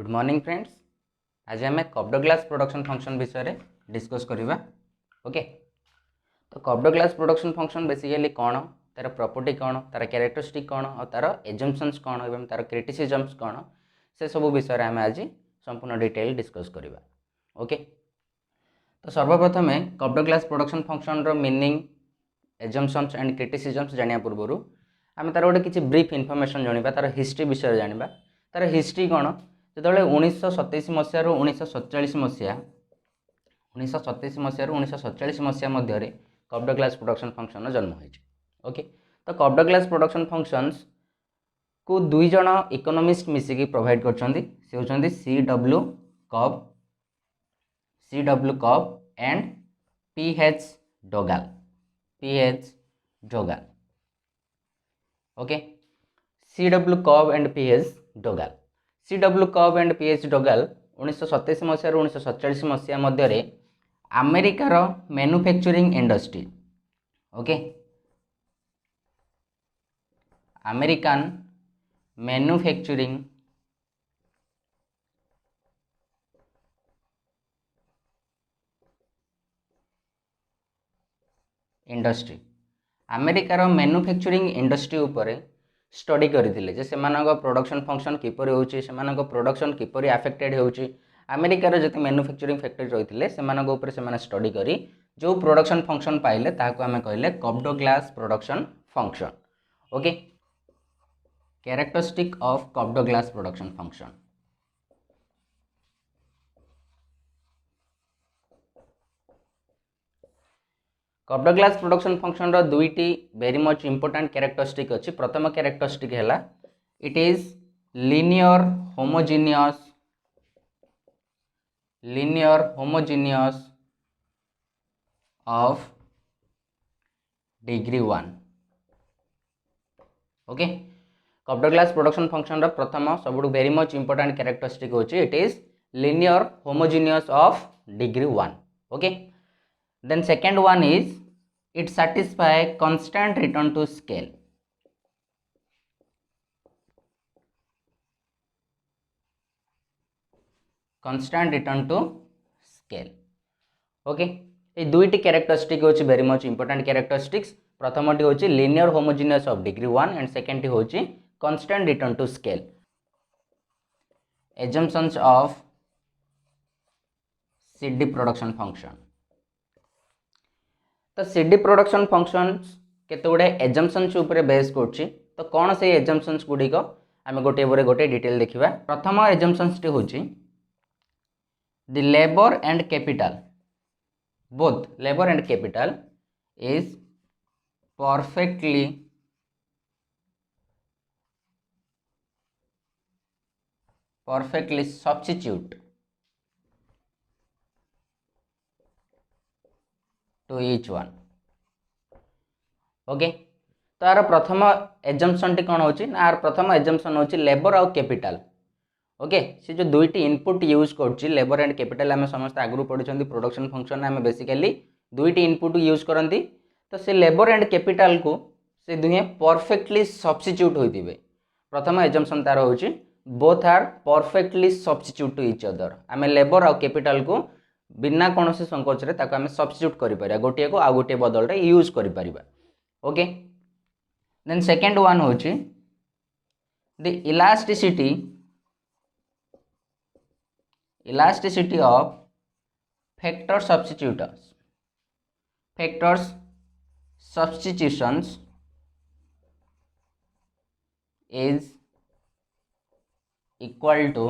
Good morning friends. आज आम कप्ड Douglas production function विषय डिस्कस करवा। ओके, तो कप्ड ग्लास प्रोडक्शन फंक्शन बेसिकली कौन, तार प्रॉपर्टी कौन, तार कैरेक्टरिस्टिक कौन और तार एजम्पशंस कौन और तार क्रिटिसिजम्स कौन, से सब विषय आम आज संपूर्ण डिटेल डिस्कस करवा। ओके, तो सर्वप्रथम कप्ड ग्लास प्रोडक्शन फंक्शन रो मीनिंग, एजम्पशंस एंड क्रिटिसिजम्स जानिया पूर्व आम तार गोटे किसी ब्रीफ इनफॉरमेशन जानिबा, तार हिस्ट्री विषय जानिबा। तार हिस्ट्री कौन, जो 1927 मसीह 1947 मसीहा 1927 मसीह 1947 मसीहा मध्य कप्ड ग्लास प्रोडक्शन फंक्शन जन्म होइछि। ओके, तो कप्ड ग्लास प्रोडक्शन फंक्शंस को दुई जन इकोनोमिस्ट मिसिकी प्रोवाइड करछन्ती। से होछन्ती C W Cobb and P H Douglas. Okay, C W Cobb and P H Douglas. C W Cobb and P H Douglas 1927 मसीह 1947 मसीहा मध्य अमेरिकार manufacturing industry, okay, American manufacturing industry, अमेरिकार मैन्युफैक्चरिंग इंडस्ट्री उपरे स्टडी करथिले जे सेमानक प्रोडक्शन फंक्शन किपरि होउची, सेमानक प्रोडक्शन किपरि अफेक्टेड होउची। अमेरिकार जते मैन्युफैक्चरिंग फैक्टरी रहिथिले सेमानक उपरे सेमाने स्टडी करी जो प्रोडक्शन फंक्शन पाइले ताको आमे कहले Cobb Douglas production function. Okay, characteristic of Cobb Douglas production function. Cobb Douglas production function रो दुईटी वेरी मच इंपोर्टेंट कैरेक्टरिस्टिक अच्छी। प्रथम कैरेक्टरिस्टिक है it is linear homogeneous of degree 1। Okay, Cobb Douglas production function रो प्रथम सबुठ very much important characteristic होची it is linear homogeneous of degree 1। Okay, then second one is it satisfy constant return to scale। constant return to scale। Okay, ये दुईटी characteristic होची very much important characteristics. प्रथमटी होची linear homogeneous of degree 1 and second होची constant return to scale। assumptions of CD production function. तो CD production functions केते गुडे assumptions ऊपर base करछि। तो कौन से एजम्पशंस गुडिक आमे गोटे पर गोटे डिटेल देखिबा। प्रथम एजम्पशंस टी होछि the labour and capital, both labour and capital is perfectly substitute to each one. Okay, तो यार प्रथम एजम्पशन टी कौन होची ना, यार प्रथम एजम्पशन होची लेबर आउ कैपिटल। ओके, से जो दुईटी इनपुट यूज करची लेबर एंड कैपिटल आम समस्त आगु पढ़ी प्रोडक्शन फंक्शन आम बेसिकली दुईटी इनपुट यूज करती। तो से लेबर एंड कैपिटल को से दुहे परफेक्टली सब्स्टिट्यूट होइतिबे। प्रथम एजम्पशन तार होची both are perfectly substitute to each other. आम लेबर आउ कैपिटल को बिना कौन से संकोच रे ताको आमे सब्स्टिट्यूट करि परिया, गोटे को आ गोटे बदल रे यूज करि परिबा। ओके, देन सेकंड वन होची the elasticity of factor substitutions is equal to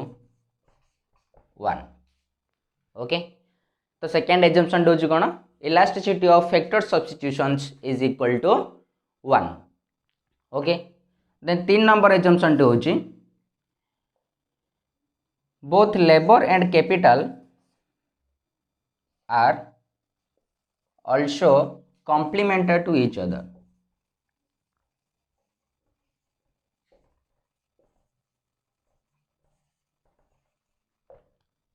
1। Okay, तो सेकेंड एजम्पशन होची कोन, elasticity of factor substitutions is equal to 1। Okay, then 3 number assumption टी होची both labour and capital are also complementary to each other।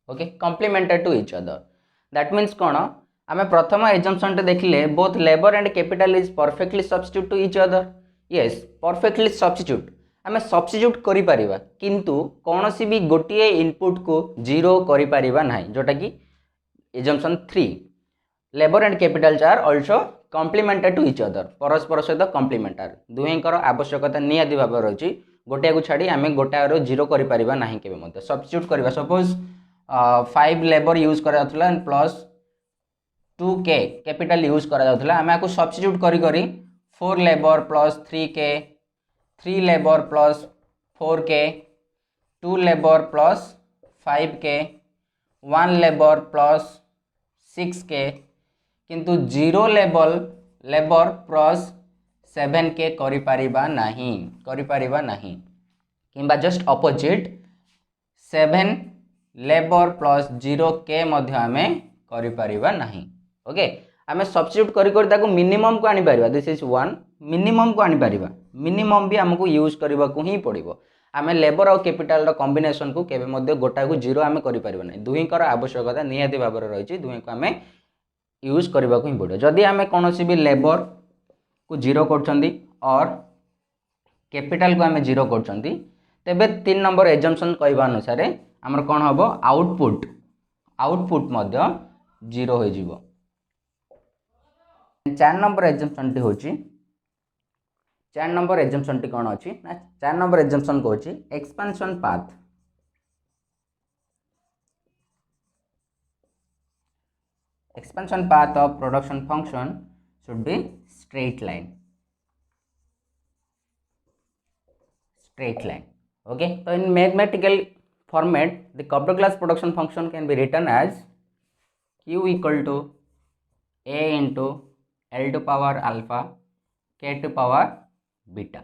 Okay, complementary to each other that means कौन, आम प्रथम assumption देखिले both labour and capital is perfectly substitute to each other. Yes, perfectly substitute आम substitute करिपरिबा किंतु कौन सी भी गोटे इनपुट को जीरो करिपरिबा नाही जोटा कि assumption 3 labour and capital are also complemented to each other परस्पर सहित कॉम्प्लीमेंटार दुहेंकर आवश्यकता निहाती भाव रही गोटे को छाड़ी आम गोटाए जीरो करिपरिबा नाही केबे मते सब्स्टिट्यूट करिबा सपोज 5 लेबर यूज करा जाउथला and plus 2k capital use करा जाउथला आम आपको सब्स्टिट्यूट करी करी 4 labour plus 3k 3 labour plus 4k 2 labour plus 5k 1 labour plus 6k किंतु जीरो लेबर प्लस 7k करिपरिबा नाही किंबा just opposite 7 labour plus 0k मध्य आमे करिपरिबा नाही ओके आमे सब्स्टिट्यूट करी करी ताको मिनिमम को आनी परिबा दिस इज 1 मिनिमम को आनी परिबा मिनिमम भी हमको यूज करबा को ही पड़िबो आमे लेबर और कैपिटल रो कॉम्बिनेशन को केबे मध्य गोटा को जीरो आमे करि परिबा नै दुही कर आवश्यकता निहाती भाव रे रहिछि दुही को आमे यूज करबा को ही पड़िबो जदि आमे कोनोसी भी लेबर को जीरो करछंदी और कैपिटल को आमे जीरो करछंदी तेबे 3 नंबर एजम्पशन कहबा अनुसार हमर कोन हबो आउटपुट मध्य जीरो हो जिवो 4 नंबर एजम्पशन टी होची 4 नंबर एजम्पशन टी कोन अछि ना 4 नंबर एजम्पशन को अछि expansion path of production function should be straight line okay so in mathematical format the Cobb-Douglas production function can be written as q equal to a into l to power alpha k to power beta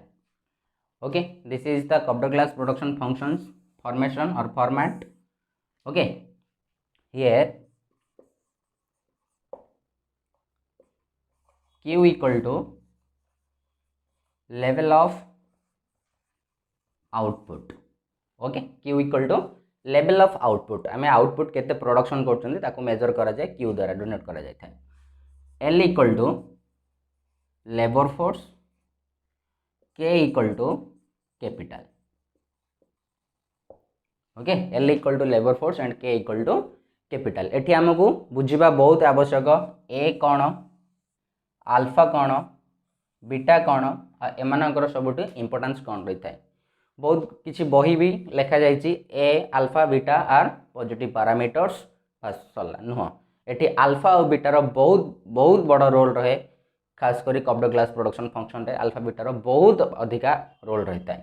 okay this is the Cobb-Douglas production functions formation or format okay here q equal to level of output okay q equal to level of output आमे output केते production करछन ताको major करा जाय q द्वारा denote करा जाय थाय l equal to labor force k equal to capital okay l equal to labor force and k equal to capital एठी हमकु बुझिबा बहुत आवश्यक a कोन अल्फा कोन बीटा कोन एमानकर सबुठी इंपोर्टेंस कोन रही थाय बहुत किसी बही भी लिखा जाइए A alpha beta are positive parameters सरला नुह एटी अल्फा और बीटार बहुत बहुत बड़ रोल रहे खास करी Cobb-Douglas प्रोडक्शन फंक्शन रे अल्फा बीटार बहुत अधिका रोल रही है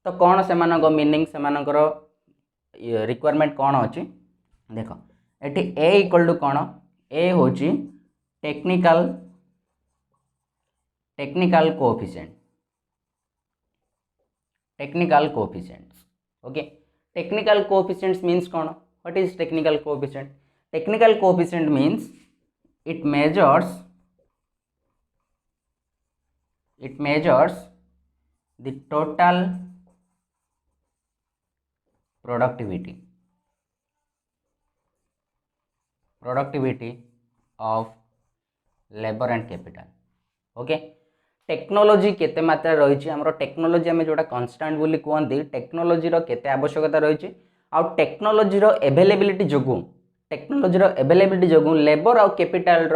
तो कौन से मीनिंग से रिक्वायरमेंट कौन अच्छी देख एटी ए इक्वल टू कौन ए हूँ technical coefficients okay technical coefficients means कौन what is technical coefficient means it measures the total productivity of labor and capital okay technology केते मात्रा रही आमर टेक्नोलोजी आम जोटा कन्स्टांट बोली कहते टेक्नोलोजी केते आवश्यकता रही आउ टेक्नोलोजी एवेलेबिलिटी जो लेबर आउ कैपिटल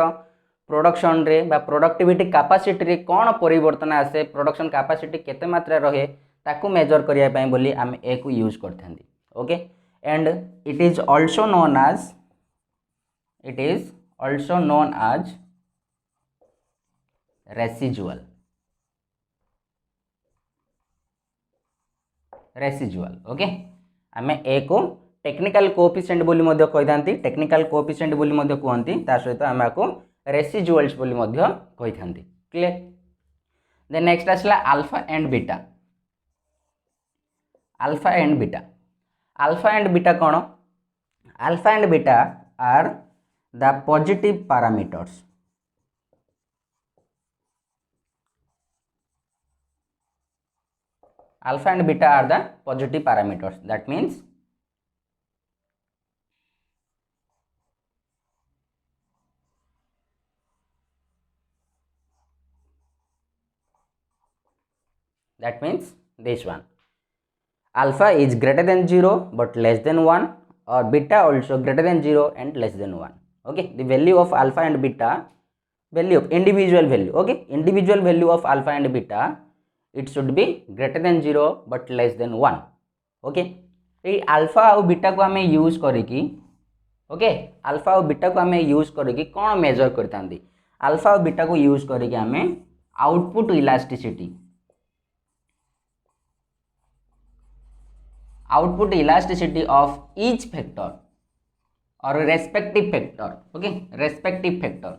प्रोडक्शन रे बा प्रोडक्टिविटी कैपेसिटी रे कौन परिवर्तन आसे प्रोडक्शन कैपेसिटी केते मात्रा रहे ताकू मेजर करिया पई बोली आम ए को यूज करथांदी okay and it is also known as residual okay आमे ए को टेक्निकल कोएफिशिएंट बोली मध्य कहिथांती टेक्निकल कोएफिशिएंट बोली मध्य कहंती ता सहित आमे आको रेसिजुअल्स बोली मध्य कहिथांती क्लियर देन नेक्स्ट आसला अल्फा एंड बीटा कोन alpha and beta are the positive parameters alpha and beta are the positive parameters that means this one alpha is greater than 0 but less than 1, or beta also greater than 0 and less than 1. Okay, the value of alpha and beta, value of individual value, okay, individual value of alpha and beta, it should be greater than 0 but less than 1. okay, ये alpha और beta को हमें use करिकी, okay, alpha और beta को हमें use करिकी कौन मेजर करतांदी, अल्फा और बीटा को यूज करिकी हमें output elasticity, output elasticity of each factor और respective factor, okay, respective factor,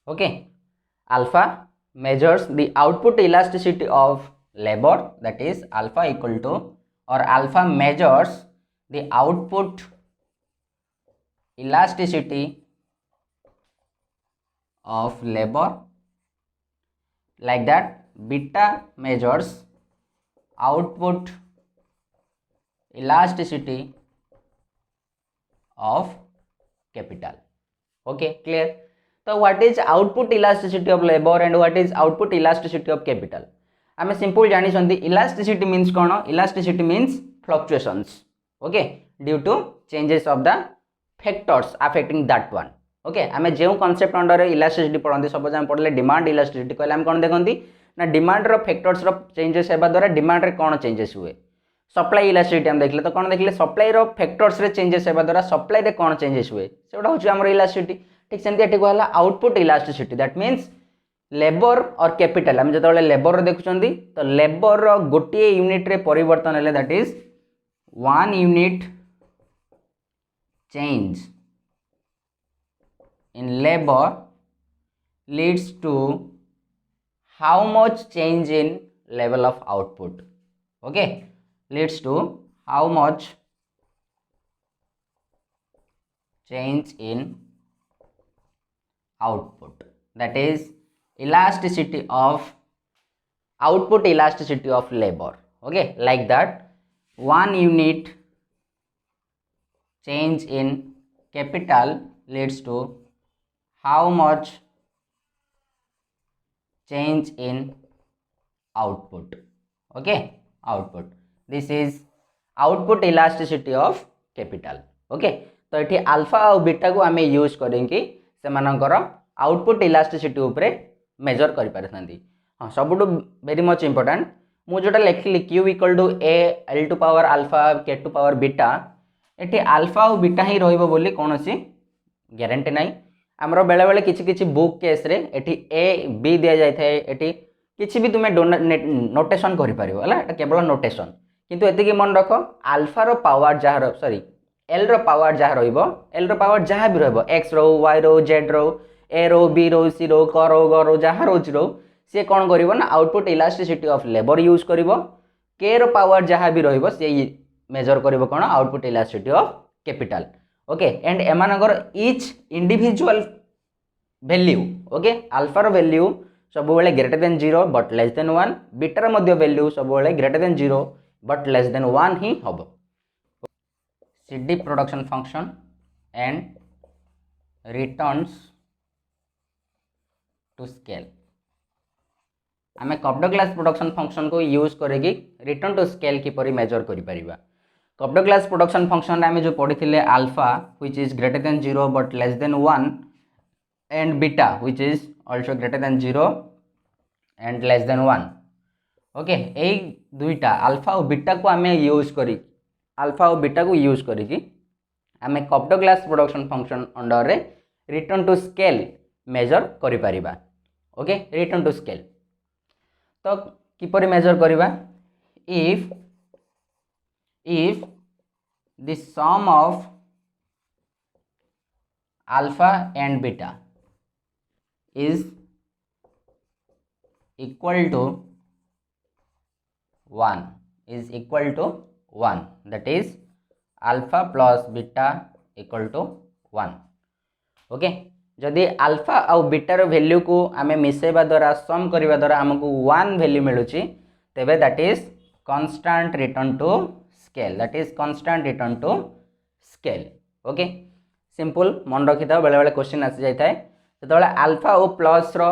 okay, alpha measures the output elasticity of labor, that is alpha equal to, or alpha measures the output elasticity of labor, like that beta measures output elasticity of capital. Okay, clear? So what is output elasticity of labor and what is output elasticity of capital? आम simple जानी elasticity means कौन, elasticity means fluctuations, okay, due to changes of the factors affecting that one. Okay, आम जो concept under elasticity पढ़ते, suppose आम पढ़ले demand elasticity, कहले आम कौन देखते ना डिमांड रो फैक्टर्स रो चेंजेस होगा द्वारा डिमांड रे कौन चेंजेस हुए. सप्लाई इलास्टिसिटी हम देखले तो कौन देखले, सप्लाई रो फैक्टर्स रे चेंजेस होगा द्वारा सप्लाई रे कौन चेंजेस हुए, सेटा होची हमर इलास्टिसिटी. ठीक सेमती एठी कहला output elasticity, that means labour और कैपिटल, आम जो लेबर देखुं तो लेबर गोटे यूनिट रे परिवर्तन है, that is 1 unit change in labour leads to how much change in level of output. Okay, leads to how much change in output, that is elasticity of output elasticity of labor. Okay, like that 1 unit change in capital leads to how much change in output. Okay, output, this is output elasticity of capital. Okay, तो ये alpha और beta को आम use करेंगे सेमानकर output elasticity उपरे major कर पारथांती. हाँ, सबुठ very much important मु जोटा लिखली Q equal to A L to power alpha K to power beta, ये अल्फा और बीटा ही रहिबो बोली कौन सी ग्यारंटी नाई. आमर बेले बेले किछि बुक केस रे एठी ए बी दिया जाय थाए, एठी किछि भी तुमे नोटेशन करि परिबो हला, एटा केवल नोटेशन, किंतु एतिकी मन रख अल्फा रो पावर जहार सॉरी एल रो पावर जहाँ रहिबो, एल रो पावर जहाँ भी रहिबो, एक्स रो वाई रो जेड रो ए रो बी रो सी रो क रो ग रो जहाँ रोज रो, सी कौन करिवो ना output elasticity of labour use करिवो, के रो पावर जहाँ भी रहिबो से मेजर करिवो कौन output elasticity of capital. Okay, and एमानगर each individual value, okay, alpha रो वैल्यू सब बेले greater than 0 but less than 1, beta रो मध्य वैल्यू सब बेले greater than 0 but less than 1 ही हबो. CD production function and returns to scale. आम कप्डो ग्लास प्रोडक्शन फंक्शन को यूज करेगी रिटर्न टू स्केल किपरि मेजर करि परिबा. कप्डो ग्लास प्रोडक्शन फंक्शन आम जो पढ़ी alpha which is greater than 0 but less than 1 and beta which is also greater than 0 and less than 1. Okay, यही दुईटा अल्फा और बीटा को आम यूज करी, अल्फा और बीटा को यूज करिकी आम कप्डो ग्लास प्रोडक्शन फंक्शन अंडर रे रिटर्न टू स्केल मेजर करि परिबा. ओके, रिटर्न टू स्केल तो किपरि मेजर करिबा, if the sum of alpha and beta is equal to 1, that is alpha plus beta equal to 1. Okay, जदि alpha और बीटार value को आम मिसेबा द्वारा सम करने द्वारा आमको 1 वैल्यू मिलूची, तेबे that is constant return to scale, that is constant return to scale. Okay, simple मन रखी था, बेले बेले क्वेश्चन आसी जाए जो अल्फा और प्लस रो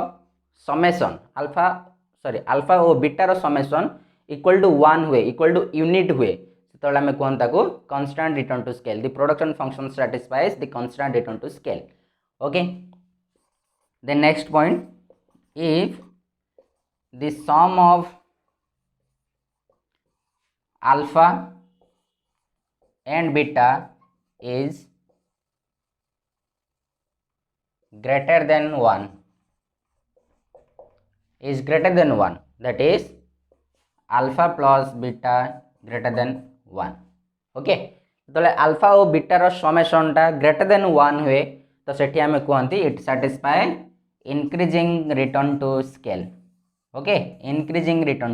समेसन अल्फा और बीटा रो समेसन इक्वल टू 1 हुए इक्वल टू यूनिट हुए सेतବେଳେ ଆମେ कोन ताको constant return to scale the production function satisfies the constant return to scale okay the next point if the sum of alpha and beta is greater than 1 that is alpha plus beta greater than 1 okay तो alpha और beta रो summation टा greater than 1 हुए तो सेठी हमें कहती it satisfy increasing return to scale okay increasing return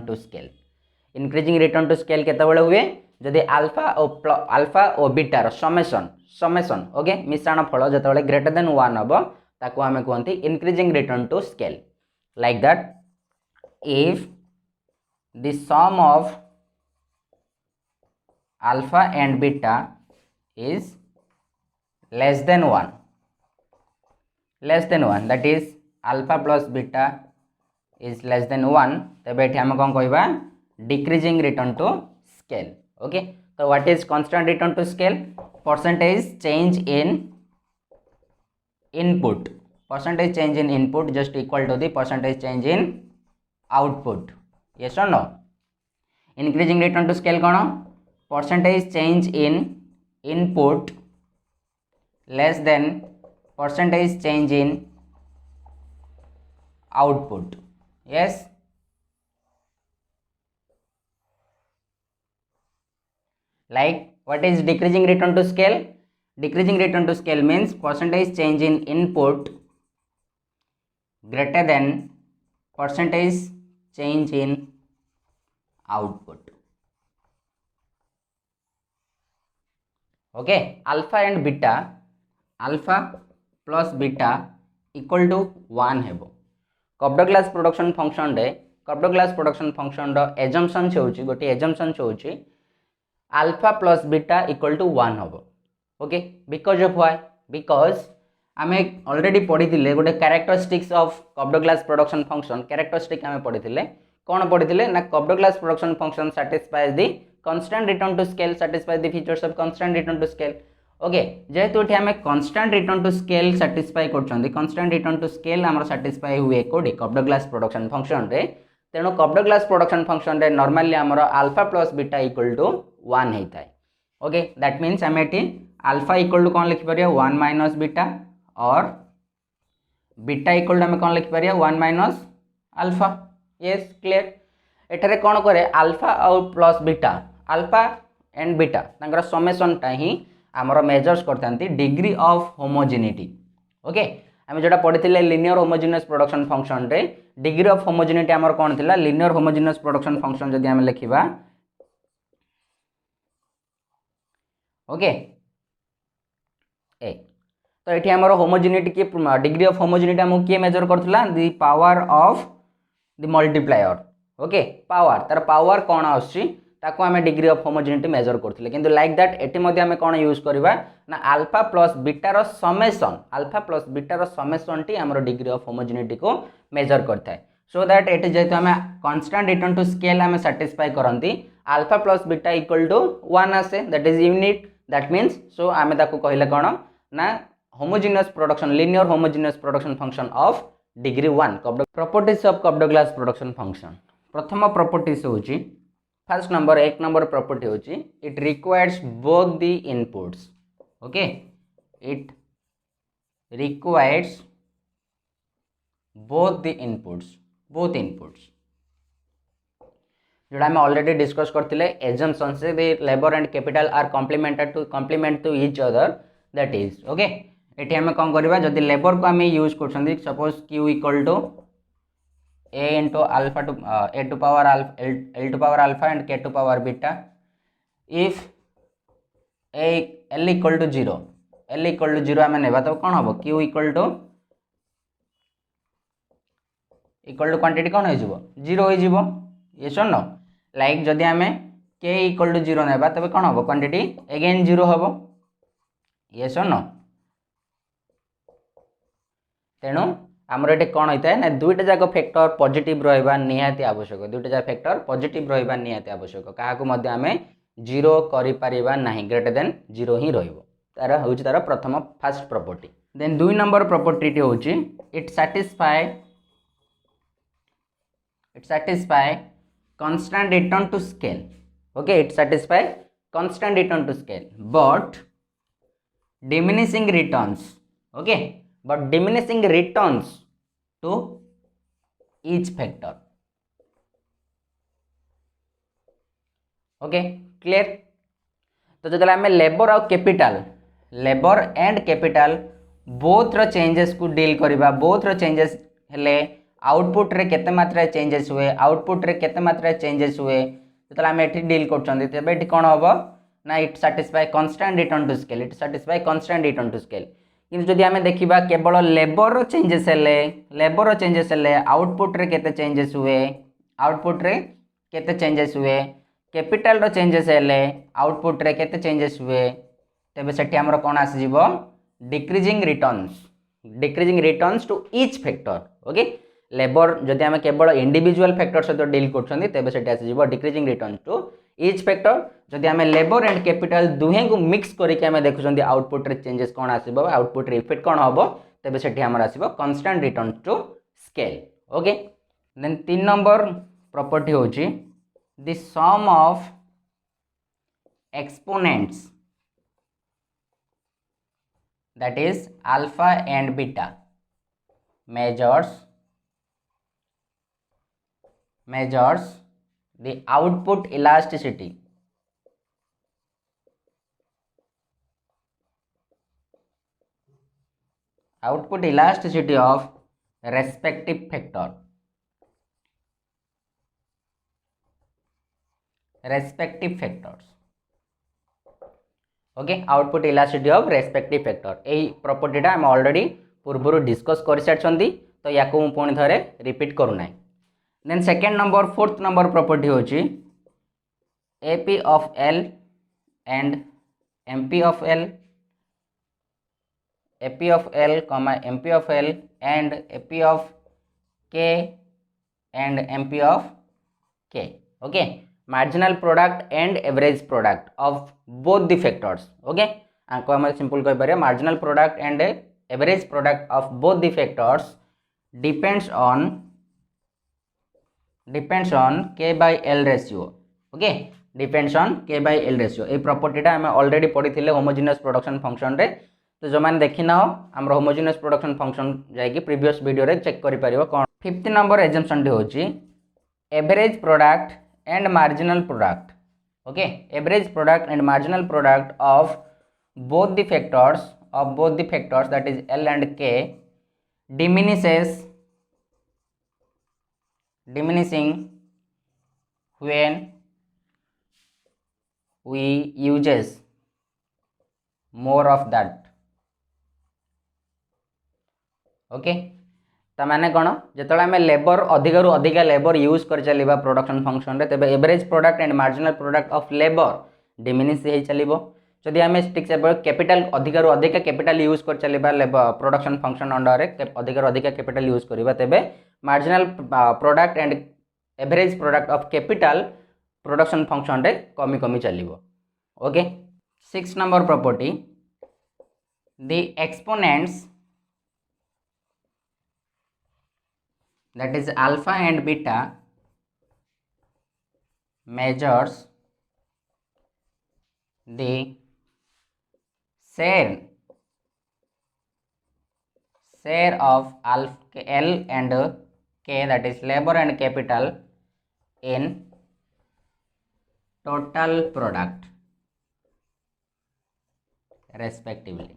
to scale केतेबेले हुए जदि अल्फा और बीटा रो समेशन ओके मिश्रण फल जेतेबेले ग्रेटर देन 1 हबो ताको हमें कहती increasing return to scale like that if the sum of alpha and beta is less than 1 that is alpha plus beta is less than 1 तबे एठी हम कोन कहबा decreasing return to scale okay तो what is constant return to scale percentage change in input just equal to the percentage change in output yes और no increasing return to scale कोन percentage change in input less than percentage change in output yes like what is decreasing return to scale means percentage change in input greater than percentage change in output okay alpha plus beta equal to 1 हेबो Cobb Douglas production function रो assumption होउची गोटे assumption होउची alpha plus beta equal to 1 हेबो okay because of why because आमे already पढ़ीथिले गोटे characteristics of Cobb Douglas production function characteristic आमे पढ़ीथिले कोन पढ़ीथिले ना Cobb Douglas production function satisfies the constant return to scale satisfies the features of constant return to scale okay जेहेतु ये आम constant return to scale satisfy constant return to scale आमर satisfy हुए कोडी कॉपडोग्लास प्रोडक्शन फंक्शन रे तेणु कॉपडोग्लास प्रोडक्शन फंक्शन रे normally आमर alpha plus beta equal to 1 होता है ओके दैट मीन्स आम ये अल्फा इक्वल टू कौन लिखिपर 1 माइनस बीटा और बीटा इक्वल टू आम कौन लिखिपर 1 माइनस अल्फा यस क्लियर एठारे कौन करे अल्फा और plus beta alpha and beta तांकर समेशन टा ही आमर मेजर्स करथांती डिग्री ऑफ होमोजेनिटी ओके आम जोटा पढ़ी लिनियर होमोजेनियस प्रोडक्शन फंक्शन रे डिग्री ऑफ होमोजेनिटी आमर कौन थिला लिनियर होमोजेनियस प्रोडक्शन फंक्शन जदि आम लिखिबा ओके ए तो एठी आमर होमोजेनिटी के डिग्री ऑफ होमोजेनिटी हम के मेजर करथला the power of the multiplier okay power तार पावर कौन आछि ताको आमे डिग्री ऑफ होमोजेनिटी मेजर करथिले किंतु लाइक दैट एटी मध्ये आमे कोन यूज करबा ना अल्फा प्लस बीटा रो समेशन टी हमरो डिग्री ऑफ होमोजेनिटी को मेजर करता है सो दैट एटी जेतु आमे कांस्टेंट रिटर्न टू स्केल आमे सैटिस्फाई करंती alpha plus beta equal to 1 आसे that is unit that means so आमे ताको कहिला कोन ना homogeneous production linear homogeneous production function of degree 1 properties of Cobb Douglas production function प्रथम प्रॉपर्टीज होची फर्स्ट नंबर एक नंबर प्रॉपर्टी होची it requires both the inputs okay it requires both inputs जोड़ा आम ऑलरेडी डिस्कस करथिले एजम्पशन से the labour and capital are complement to each other that is okay एठी आम कौन करबा जदि लेबर को आम यूज करछंदी सपोज q इक्वल टू a into alpha to a to power alpha l to power alpha and k to power beta if l equal to 0 आम नेबा तो कौन हम q इक्वल टू क्वांटिटी कौन हो 0 हो यस और नो लाइक जदि आम k इक्वल टू 0 नेबा तबे कौन हम क्वांटिटी अगेन 0 हम यस और नो तेणु आमर ये कौन होता है ना दुईटा जाक फैक्टर पॉजिटिव रहा निहाती आवश्यक दुईटा जाक फैक्टर पॉजिटिव रहा निहाती आवश्यक क्या आम जीरो करिपारिबा नाही ग्रेटर देन जीरो ही रहिबो तार हूँ तार प्रथम फास्ट प्रॉपर्टी देन दुई नंबर प्रॉपर्टी हूँ it satisfy constant return to scale okay it satisfy constant return to scale but diminishing returns okay but diminishing returns to each factor okay clear तो जो आम लेबर और labour and capital both रो changes को deal करबा both रो changes हेले output रे केते मात्रा चेंजेस हुए आउटपुट रे केते मात्रा चेंजेस हुए जो आम एठी डील करछंदी तबे एठी कोन होबो ना it satisfy constant return to scale it satisfy constant return to scale किंतु जदि आम देखिबा केवल लेबर रो चेंजेस हेले आउटपुट रे केते चेंजेस हुए आउटपुट रे केते चेंजेस हुए कैपिटल रो चेंजेस हेले आउटपुट रे केते चेंजेस हुए तेबे सेठी हमर कोन आसीजिवो decreasing returns to each factor okay labour जदि आम केवल इंडिविजुअल फैक्टर सहित डील करछंदी तेबे सेठी आसीजिवो decreasing returns to each factor जदि आम लेबर एंड कैपिटल दुहे को मिक्स करके आम देखुछंदी आउटपुट रे चेंजेस कोन आसीबो आउटपुट रे इफेक्ट कोन होबो तेबे सेठी हमर आसीबो constant return to scale okay then 3 number property होची the sum of exponents that is alpha and beta measures the output elasticity of respective factor okay output elasticity of respective factor यही प्रॉपर्टीटा आम already पूर्व discuss कर सारी तो या पुणी थे रिपीट करूना then second number fourth number property होची AP of L and MP of L AP of L MP of L and AP of K and MP of K okay marginal product and average product of both the factors okay आंको हम simple कह पारे marginal product and average product of both the factors depends on k by l ratio okay depends on k by l ratio a property टा हम already पढ़ी थिले homogeneous production function रे तो जो माने देखि ना हमर होमोजेनियस प्रोडक्शन फंक्शन जाय कि प्रीवियस वीडियो रे चेक करि परिबो कोन फिफ्थ नंबर एजम्पशन होची average product and marginal product okay average product and marginal product of both the factors that is L and K diminishing when we uses more of that okay ताने कौन जो आम labour अधिक रु अधिक labour use कर चलवा production function रे तेबे average product and marginal product of labour diminish हो चलो जदि आम ठीक से कैपिटल अधिक रु अधिक कैपिटल यूज कर चलवा लेबर प्रोडक्शन फंक्शन अंडर अधिक रु अधिक कैपिटल यूज करवा तेबे marginal product and average product of capital production function रे कमी कमी चलो okay 6 number property the exponents that is alpha and beta measures the share of alpha L and K that is labor and capital in total product respectively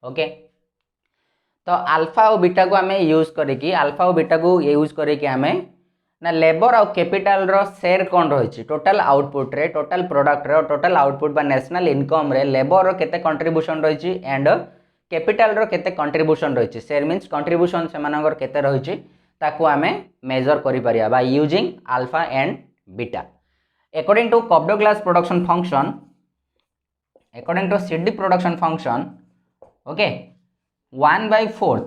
okay तो alpha और beta को आम use करिकी alpha और beta को use करिकी आम ना लेबर और कैपिटल रो शेयर कौन रही टोटल आउटपुट रे टोटल प्रोडक्ट रे टोटल आउटपुट बा नेशनल इनकम रे लेबर रो केते कंट्रीब्यूशन रही एंड कैपिटल रो केते कंट्रीब्यूशन रही शेयर मीन्स कंट्रीब्यूशन से मानकर केते रही ताकू आम मेजर करि परिया by using alpha and beta according to Cobb Douglas production function according to CD production function okay 1/4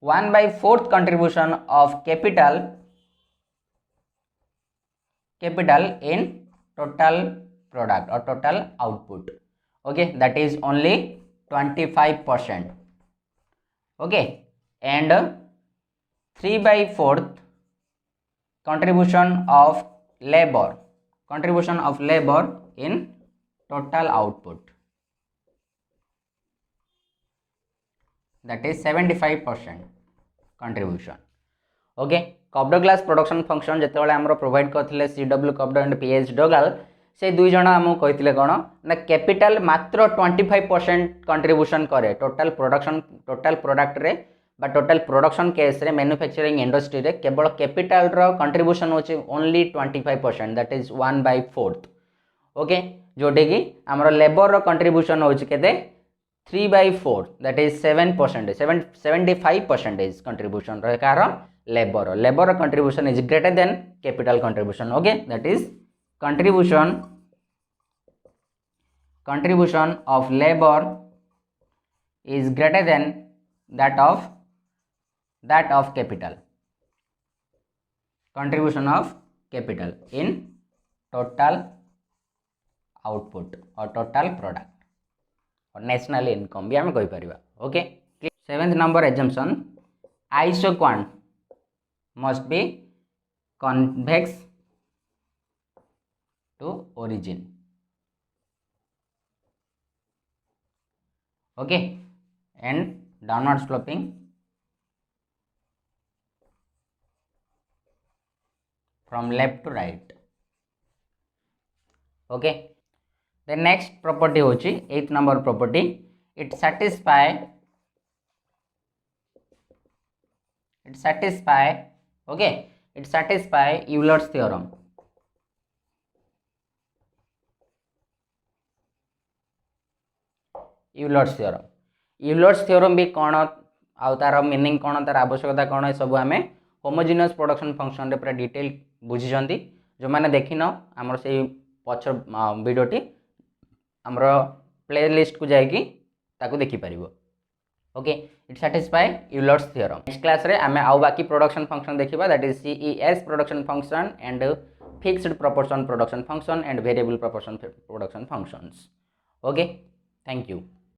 1/4 contribution of capital in total product or total output. Okay, that is only 25%. Okay, and 3/4 contribution of labor in total output, that is 75% contribution. Okay, Cobb Douglas production function जिते आम provide करते CW Cobb and PH Douglas से दुई जन आमको कहते कौन ना कैपिटल मात्र 25% कंट्रीब्यूशन करे टोटल प्रोडक्ट रे बा टोटल प्रोडक्शन केस रे मैन्युफैक्चरिंग इंडस्ट्री रे केवल कैपिटल रो कंट्रीब्यूशन होची ओनली 25%, दैट इज 1/4. ओके, जोटे कि आमर लेबर रो कंट्रीब्यूशन होची केते 3/4, दैट इज 7%, 75% कंट्रीब्यूशन रो कार labour contribution is greater than capital contribution. Okay, that is contribution of labor is greater than that of capital, contribution of capital in total output or total product or national income भी आम कहि परिबा. Okay, 7th number assumption, isoquant must be convex to origin. Okay, and downward sloping from left to right. Okay, the next property होची 8th number property, it satisfy okay, it satisfy Euler's theorem. Euler's theorem भी कौन आउ तार meaning कौन तार आवश्यकता कौन सब आम होमोजिनियस प्रोडक्शन फंक्शन रे पूरा डिटेल बुझी जो मैंने देखिन आमर से पछ वीडियोटी आमर प्ले लिस्ट को जाइकी ताकू देखि परिबो. Okay, it satisfy Euler's theorem. Next class रे आमे आउ बाकी प्रोडक्शन फंक्शन देखिबा, that is CES production function and fixed proportion production function and variable proportion production functions. Okay, thank you.